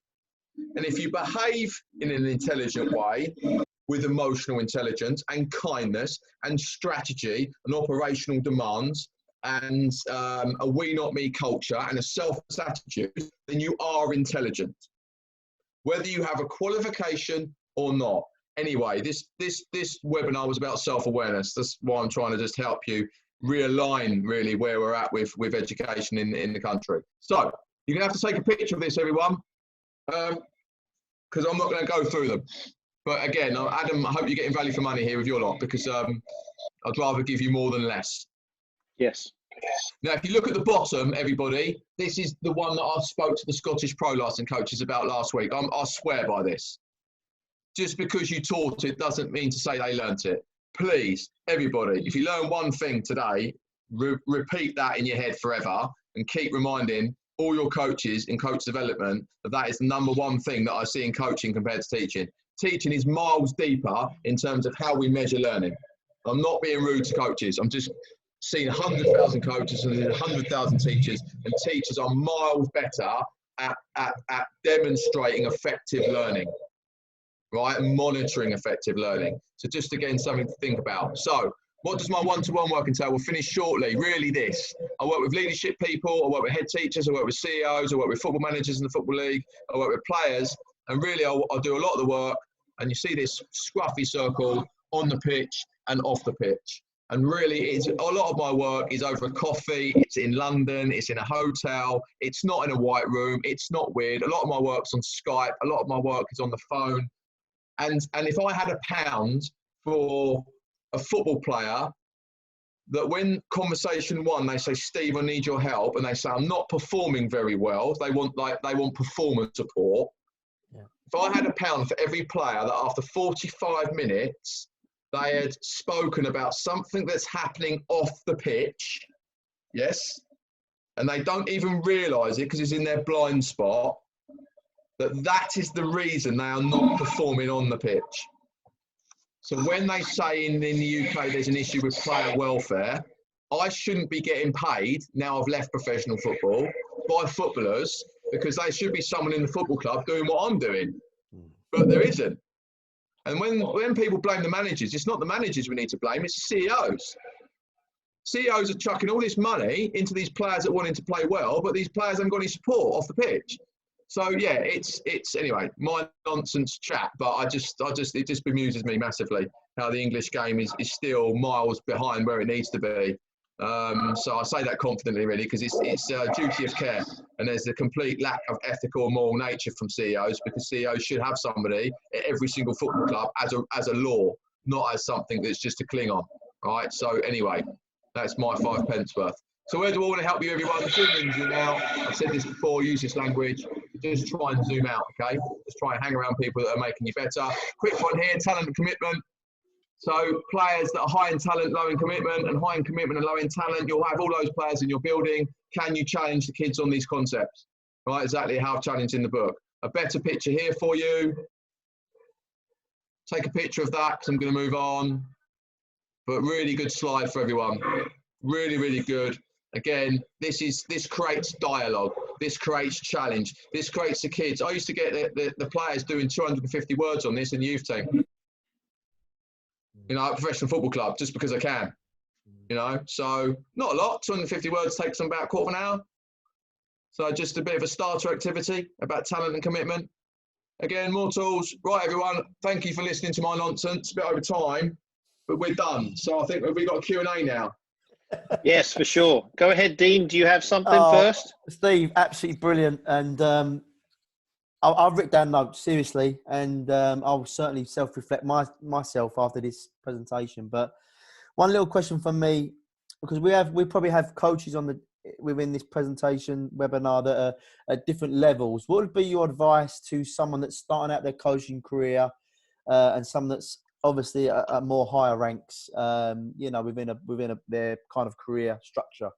S3: And if you behave in an intelligent way with emotional intelligence and kindness and strategy and operational demands and a we not me culture and a selfless attitude, then you are intelligent. Whether you have a qualification or not. Anyway, this webinar was about self-awareness. That's why I'm trying to just help you realign really where we're at with education in the country. So you're gonna have to take a picture of this, everyone, because I'm not going to go through them. But again, Adam, I hope you're getting value for money here with your lot because I'd rather give you more than less.
S1: Yes.
S3: Now, if you look at the bottom, everybody, this is the one that I spoke to the Scottish Pro License coaches about last week. I swear by this. Just because you taught it doesn't mean to say they learnt it. Please, everybody, if you learn one thing today, repeat that in your head forever and keep reminding all your coaches in coach development that is the #1 thing that I see in coaching compared to teaching. Teaching is miles deeper in terms of how we measure learning. I'm not being rude to coaches. I'm just seen 100,000 coaches and 100,000 teachers, and teachers are miles better at demonstrating effective learning, right? And monitoring effective learning. So just again, something to think about. So what does my one-to-one work entail? We'll finish shortly. Really this. I work with leadership people, I work with head teachers, I work with CEOs, I work with football managers in the Football League, I work with players, and really I'll do a lot of the work, and you see this scruffy circle on the pitch and off the pitch. And really, a lot of my work is over a coffee, it's in London, it's in a hotel, it's not in a white room, it's not weird. A lot of my work's on Skype, a lot of my work is on the phone. And if I had £1 for a football player, that when conversation 1, they say, Steve, I need your help, and they say, I'm not performing very well, they want performance support. Yeah. If I had £1 for every player that after 45 minutes, they had spoken about something that's happening off the pitch, yes, and they don't even realise it because it's in their blind spot, that is the reason they are not performing on the pitch. So when they say in the UK there's an issue with player welfare, I shouldn't be getting paid, now I've left professional football, by footballers, because they should be someone in the football club doing what I'm doing, but there isn't. And when people blame the managers, it's not the managers we need to blame, it's the CEOs. CEOs are chucking all this money into these players that wanting to play well, but these players haven't got any support off the pitch. So yeah, it's anyway, my nonsense chat, but it just bemuses me massively how the English game is still miles behind where it needs to be. So I say that confidently, really, because it's a duty of care, and there's a complete lack of ethical or moral nature from CEOs, because CEOs should have somebody at every single football club as a law, not as something that's just a cling on, right? So anyway, that's my 5 pence worth. So where do I want to help you, everyone? Zoom in, zoom out. I've said this before, use this language. Just try and zoom out, okay? Just try and hang around people that are making you better. Quick one here, talent and commitment. So players that are high in talent, low in commitment, and high in commitment and low in talent, you'll have all those players in your building. Can you challenge the kids on these concepts? Right, exactly how I've challenged in the book. A better picture here for you. Take a picture of that, because I'm going to move on. But really good slide for everyone. Really, really good. Again, this creates dialogue. This creates challenge. This creates the kids. I used to get the players doing 250 words on this in the youth team. You know, at a professional football club, just because I can. You know, so not a lot. 250 words takes them about a quarter of an hour. So just a bit of a starter activity about talent and commitment. Again, more tools. Right, everyone. Thank you for listening to my nonsense. A bit over time, but we're done. So I think we've got a Q&A now.
S1: Yes, for sure. Go ahead, Dean. Do you have something first?
S2: Steve, absolutely brilliant. And I've written down notes, seriously, and I'll certainly self-reflect myself after this presentation. But one little question from me, because we probably have coaches within this presentation webinar that are at different levels. What would be your advice to someone that's starting out their coaching career and someone that's obviously at more higher ranks, you know, within their kind of career structure?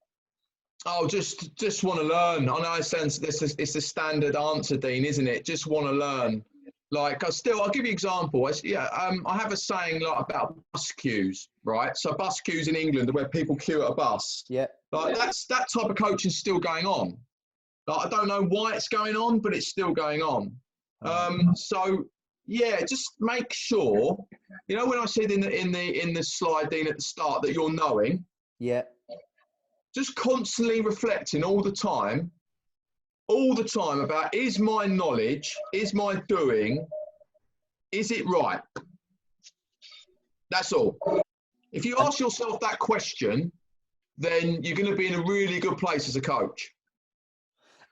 S3: Oh, just want to learn. I know it's a standard answer, Dean, isn't it? Just want to learn. Like, I'll give you an example. I have a saying like about bus queues, right? So bus queues in England are where people queue at a bus.
S2: Yeah.
S3: Like that type of coaching is still going on. Like, I don't know why it's going on, but it's still going on. So yeah, just make sure. You know, when I said in the slide, Dean, at the start, that you're knowing.
S2: Yeah.
S3: Just constantly reflecting all the time about, is my knowledge, is my doing, is it right? That's all. If you ask yourself that question, then you're going to be in a really good place as a coach.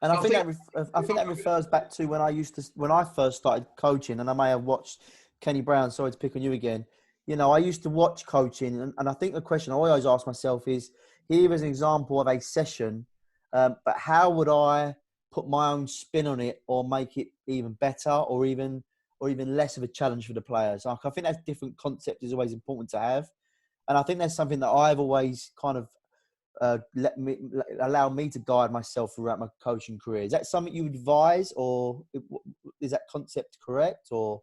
S2: And I think that refers back to when I first started coaching, and I may have watched Kenny Brown. Sorry to pick on you again. You know, I used to watch coaching, and I think the question I always ask myself is, here is an example of a session, but how would I put my own spin on it, or make it even better, or even less of a challenge for the players? Like, I think that different concept is always important to have, and I think that's something that I've always kind of allow me to guide myself throughout my coaching career. Is that something you advise, or is that concept correct? Or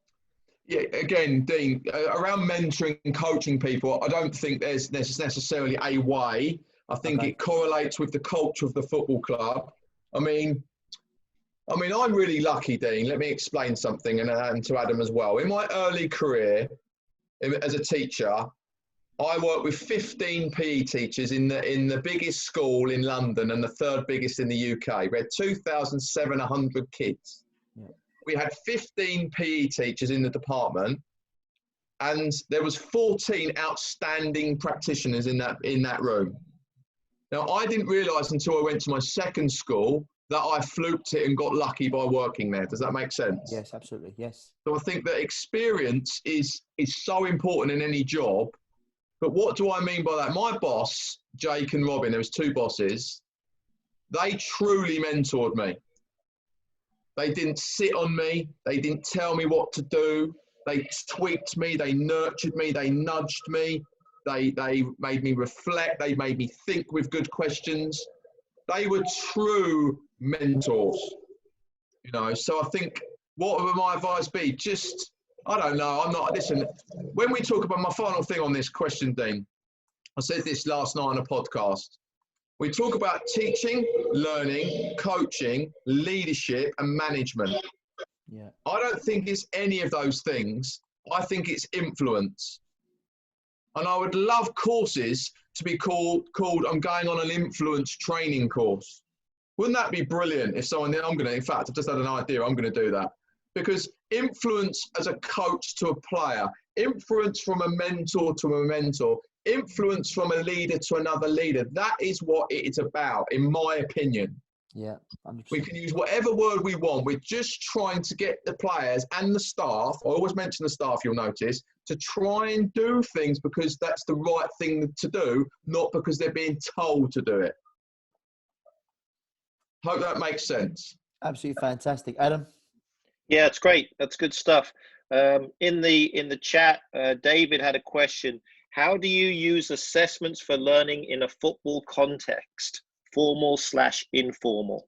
S3: yeah, again, Dean, around mentoring and coaching people, I don't think there's necessarily a way. I think it correlates with the culture of the football club. I mean, I'm really lucky, Dean. Let me explain something, and to Adam as well. In my early career as a teacher, I worked with 15 PE teachers in the biggest school in London and the third biggest in the UK. We had 2,700 kids. Yeah. We had 15 PE teachers in the department, and there was 14 outstanding practitioners in that room. Now, I didn't realise until I went to my second school that I fluked it and got lucky by working there. Does that make sense?
S2: Yes, absolutely. Yes.
S3: So I think that experience is so important in any job. But what do I mean by that? My boss, Jake and Robin, there was 2 bosses, they truly mentored me. They didn't sit on me. They didn't tell me what to do. They tweaked me. They nurtured me. They nudged me. They made me reflect. They made me think with good questions. They were true mentors, you know. So I think, what would my advice be? Just, I don't know. Listen, when we talk about my final thing on this question, Dean, I said this last night on a podcast. We talk about teaching, learning, coaching, leadership, and management.
S2: Yeah.
S3: I don't think it's any of those things. I think it's influence. And I would love courses to be called I'm going on an influence training course. Wouldn't that be brilliant if someone, in fact, I've just had an idea, I'm going to do that. Because influence as a coach to a player, influence from a mentor to a mentor, influence from a leader to another leader. That is what it is about, in my opinion.
S2: Yeah, 100%.
S3: We can use whatever word we want. We're just trying to get the players and the staff, I always mention the staff, you'll notice, to try and do things because that's the right thing to do, not because they're being told to do it. Hope that makes sense.
S2: Absolutely fantastic. Adam?
S1: Yeah, it's great. That's good stuff. In the chat, David had a question. How do you use assessments for learning in a football context, formal/informal?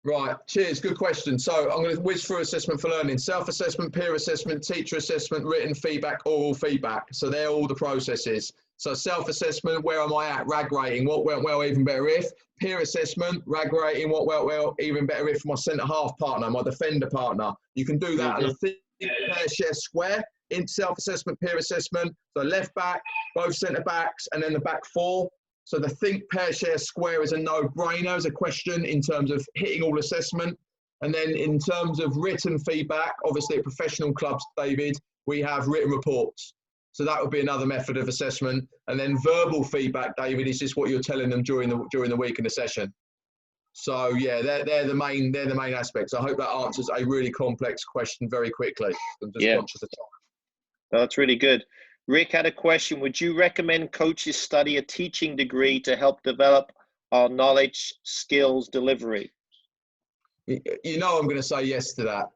S3: Right, cheers, good question. So I'm going to whiz through assessment for learning. Self-assessment, peer assessment, teacher assessment, written feedback, oral feedback. So they're all the processes. So self-assessment, where am I at? RAG rating, what went well, even better if. Peer assessment, RAG rating, what went well, even better if. My centre-half partner, my defender partner. You can do that on a think, pair, share, square in self-assessment, peer assessment. So left back, both centre-backs, and then the back four. So the think, pair, share, square is a no-brainer, as a question in terms of hitting all assessment. And then in terms of written feedback, obviously at professional clubs, David, we have written reports. So that would be another method of assessment. And then verbal feedback, David, is just what you're telling them during the week in the session. So yeah, they're the main aspects. I hope that answers a really complex question very quickly. I'm just conscious of time.
S1: That's really good. Rick had a question. Would you recommend coaches study a teaching degree to help develop our knowledge, skills, delivery?
S3: You know I'm going to say yes to that.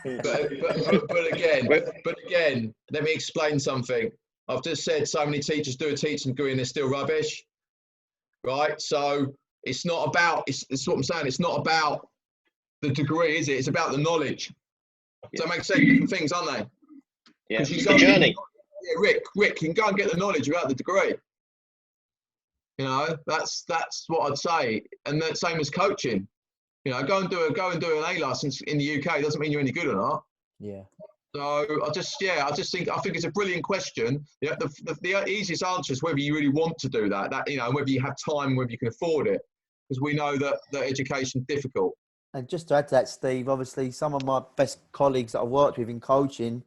S3: but again, let me explain something. I've just said so many teachers do a teaching degree and they're still rubbish, right? So it's not about, it's what I'm saying, it's not about the degree, is it? It's about the knowledge. Does that make sense? Different things, aren't they?
S1: Yeah, it's the journey.
S3: Yeah, Rick, you can go and get the knowledge without the degree. You know, that's what I'd say. And the same as coaching. You know, go and do an A license in the UK doesn't mean you're any good or not.
S2: Yeah.
S3: So I think it's a brilliant question. Yeah, the easiest answer is whether you really want to do that. You know, whether you have time, whether you can afford it, because we know that education is difficult.
S2: And just to add to that, Steve, obviously some of my best colleagues that I worked with in coaching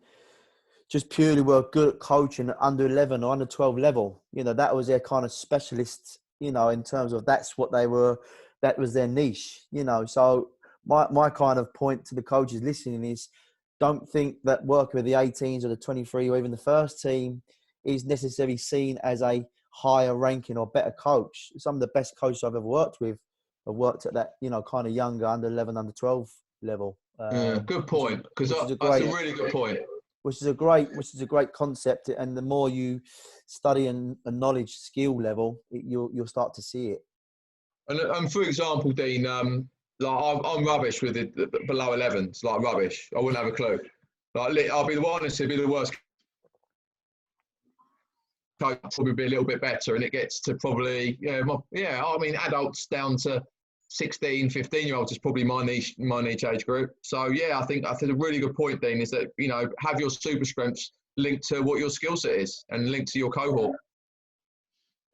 S2: just purely were good at coaching at under 11 or under 12 level. You know, that was their kind of specialist, you know, in terms of that was their niche, you know. So my kind of point to the coaches listening is don't think that working with the 18s or the 23 or even the first team is necessarily seen as a higher ranking or better coach. Some of the best coaches I've ever worked with have worked at that, you know, kind of younger, under 11, under 12 level.
S3: Good point, because that's a really good point.
S2: Which is a great concept, and the more you study and knowledge skill level, you'll start to see it.
S3: And for example, Dean, like I'm rubbish with the below 11s, like rubbish. I wouldn't have a clue. Like I'll be the one to be the worst. Probably be a little bit better, and it gets to probably I mean adults down to 16, 15-year-olds is probably my niche age group. So yeah, I think a really good point, Dean, is that, you know, have your super strengths linked to what your skill set is and linked to your cohort.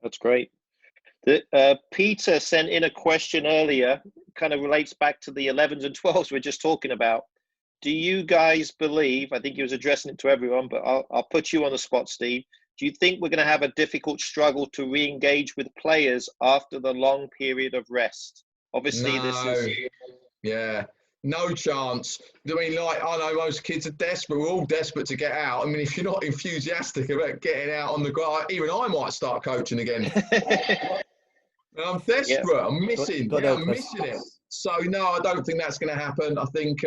S1: That's great. Peter sent in a question earlier, kind of relates back to the 11s and 12s we're just talking about. Do you guys believe, I think he was addressing it to everyone, but I'll put you on the spot, Steve. Do you think we're going to have a difficult struggle to re-engage with players after the long period of rest? Obviously,
S3: no chance. I mean, like, I know most kids are desperate. We're all desperate to get out. I mean, if you're not enthusiastic about getting out on the ground, even I might start coaching again. I'm desperate. Yeah. I'm missing it. So, no, I don't think that's going to happen. I think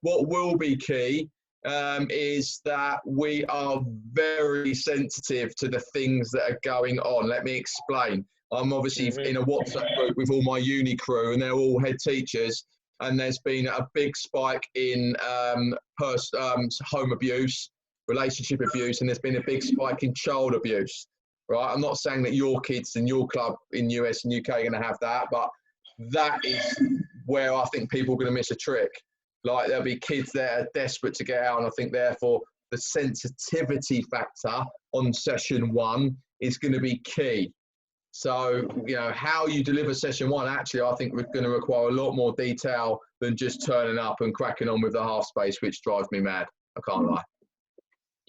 S3: what will be key is that we are very sensitive to the things that are going on. Let me explain. I'm obviously in a WhatsApp group with all my uni crew, and they're all head teachers. And there's been a big spike in home abuse, relationship abuse, and there's been a big spike in child abuse. Right? I'm not saying that your kids in your club in US and UK are going to have that, but that is where I think people are going to miss a trick. Like, there'll be kids that are desperate to get out, and I think therefore the sensitivity factor on session one is going to be key. So, you know, how you deliver session one, actually, I think we're going to require a lot more detail than just turning up and cracking on with the half space, which drives me mad. I can't lie.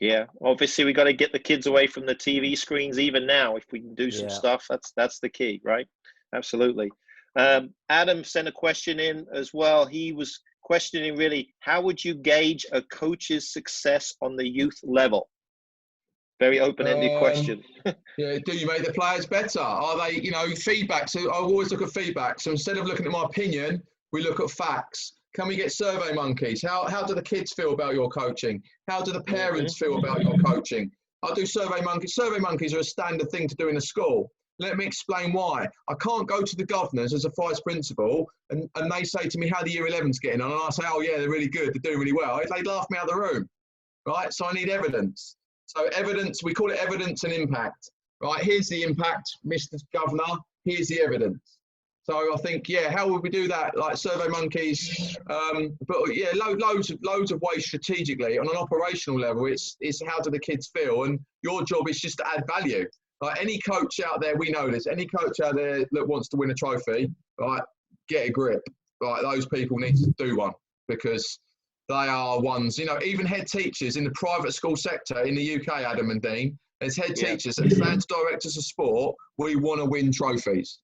S1: Yeah, obviously we got to get the kids away from the TV screens even now. If we can do some stuff, that's the key, right? Absolutely. Adam sent a question in as well. He was questioning really, how would you gauge a coach's success on the youth level? Very open-ended question.
S3: Yeah, do you make the players better? Are they, feedback? So I always look at feedback. So instead of looking at my opinion, we look at facts. Can we get survey monkeys? How do the kids feel about your coaching? How do the parents feel about your coaching? I do survey monkeys. Survey monkeys are a standard thing to do in a school. Let me explain why. I can't go to the governors as a vice principal and they say to me how the year 11's getting on, and I say, oh yeah, they're really good, they're doing really well. They'd laugh me out of the room, right? So I need evidence. So evidence, we call it evidence and impact, right? Here's the impact, Mr. Governor, here's the evidence. So I think, how would we do that? Like survey monkeys, but yeah, loads of ways strategically. On an operational level, it's how do the kids feel, and your job is just to add value. Like any coach out there, we know this. Any coach out there that wants to win a trophy, right? Get a grip. Right, those people need to do one because they are ones. Even head teachers in the private school sector in the UK, Adam and Dean, as head teachers and fans directors of sport, we want to win trophies.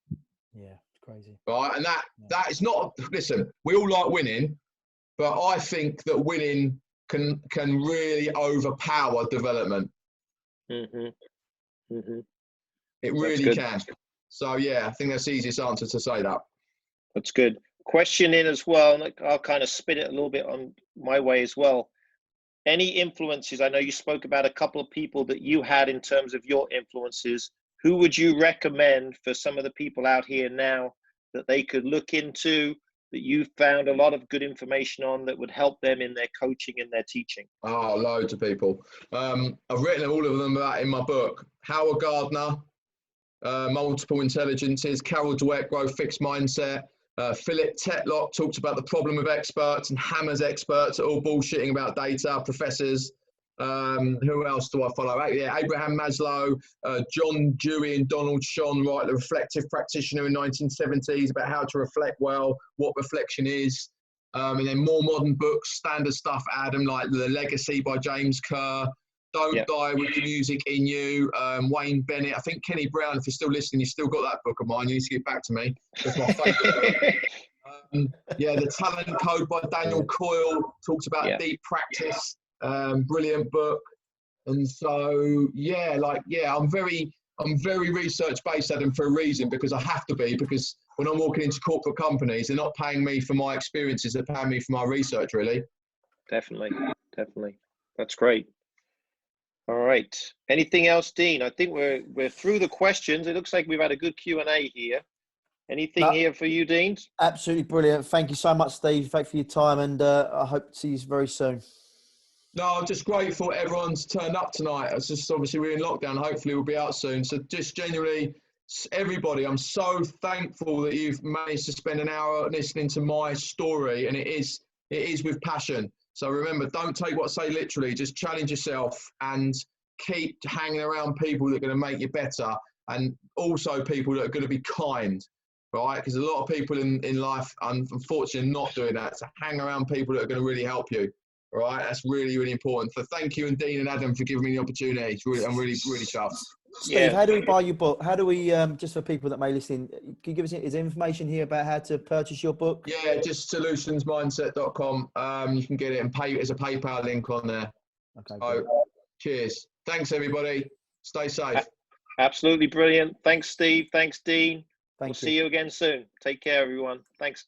S2: Yeah. Crazy.
S3: Right, and that is not. Listen, we all like winning, but I think that winning can really overpower development. It really can. So I think that's the easiest answer to say that.
S1: That's good. Question in as well, and I'll kind of spin it a little bit on my way as well. Any influences? I know you spoke about a couple of people that you had in terms of your influences. Who would you recommend for some of the people out here now that they could look into, that you found a lot of good information on that would help them in their coaching and their teaching?
S3: Oh, loads of people. I've written all of them in my book. Howard Gardner, Multiple Intelligences, Carol Dweck, Growth Fixed Mindset. Philip Tetlock talks about the problem of experts and hammers experts are all bullshitting about data, professors. Who else do I follow? Abraham Maslow, John Dewey and Donald Shon, right, the reflective practitioner in 1970s about how to reflect well, what reflection is. And then more modern books, standard stuff, Adam, like The Legacy by James Kerr, Don't Die with the Music in You, Wayne Bennett. I think Kenny Brown, if you're still listening, you've still got that book of mine. You need to get back to me. That's my favourite book. The Talent Code by Daniel Coyle talks about deep practice. Brilliant book. And so I'm very research based, Adam, for a reason, because I have to be, because when I'm walking into corporate companies, they're not paying me for my experiences, they're paying me for my research, really.
S1: Definitely that's great. All right, anything else, Dean? I think we're through the questions. It looks like we've had a good Q&A here. Anything here for you, Dean?
S2: Absolutely brilliant. Thank you so much, Steve. Thank you for your time, and I hope to see you very soon.
S3: No, I'm just grateful everyone's turned up tonight. It's just obviously we're in lockdown. Hopefully we'll be out soon. So just genuinely, everybody, I'm so thankful that you've managed to spend an hour listening to my story, and it is with passion. So remember, don't take what I say literally. Just challenge yourself and keep hanging around people that are going to make you better, and also people that are going to be kind, right? Because a lot of people in life, unfortunately, are not doing that. So hang around people that are going to really help you. All right, that's really, really important. So thank you, and Dean and Adam, for giving me the opportunity. I'm really chuffed.
S2: Steve, how do we buy your book? How do we, just for people that may listen, can you give us information here about how to purchase your book?
S3: Yeah, just solutionsmindset.com. You can get it and pay. There's a PayPal link on there.
S2: Okay.
S3: So, cheers. Thanks, everybody. Stay safe.
S1: Absolutely brilliant. Thanks, Steve. Thanks, Dean. We'll
S2: Thank you.
S1: see you again soon. Take care, everyone. Thanks.